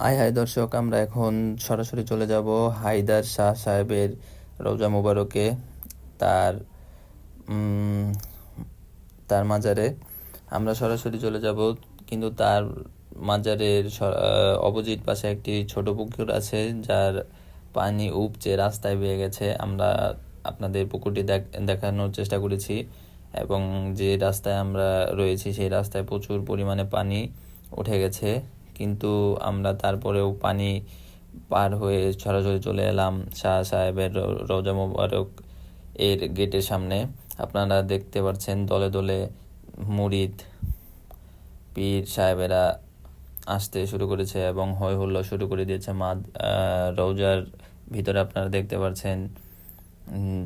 High দর্শক, আমরা এখন সরাসরি চলে যাব হায়দার শাহ সাহেবের রওজা মুবারকে, তার উম, তার মাজারে আমরা সরাসরি চলে যাব। কিন্তু তার মাজারের অপোজিট পাশে একটি ছোট পুকুর আছে, যার পানি উপচে রাস্তায় বেয়ে গেছে। আমরা আপনাদের পুকুরটি দেখানোর চেষ্টা করেছি, এবং যে রাস্তায় আমরা রয়েছি সেই রাস্তায় প্রচুর পরিমাণে পানি উঠে গেছে। কিন্তু আমরা তারপরেও পানি পার হয়ে সরাসরি চলে এলাম শাহ সাহেবের রওজা মুবারক এর গেটের সামনে। আপনারা দেখতে পাচ্ছেন দলে দলে মুরিদ পীর সাহেবেরা আসতে শুরু করেছে এবং হই হুল্লোড় শুরু করে দিয়েছে। রওজার ভিতরে আপনারা দেখতে পাচ্ছেন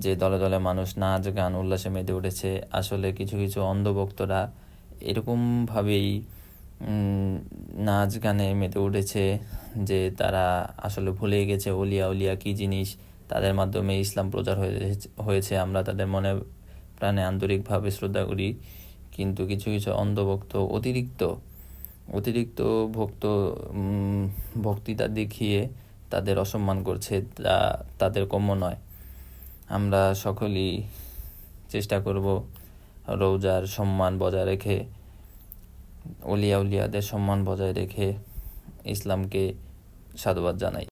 যে দলে দলে মানুষ নাচ গান উল্লাসে মেতে উঠেছে। আসলে কিছু কিছু অন্ধভক্তরা এরকমভাবেই নাচ গানে মেতে উঠেছে যে তারা আসলে ভুলে গেছে অলিয়া উলিয়া কী জিনিস। তাদের মাধ্যমে ইসলাম প্রচার হয়েছে। আমরা তাদের মনে প্রাণে আন্তরিকভাবে শ্রদ্ধা করি। কিন্তু কিছু কিছু অন্ধভক্ত অতিরিক্ত ভক্তিতা দেখিয়ে তাদের অসম্মান করছে, তা তাদের কাম্য নয়। আমরা সকলেই চেষ্টা করব রওজার সম্মান বজায় রেখে, উলিয়াদের সম্মান বজায় রেখে ইসলামকে সাধুবাদ জানাই।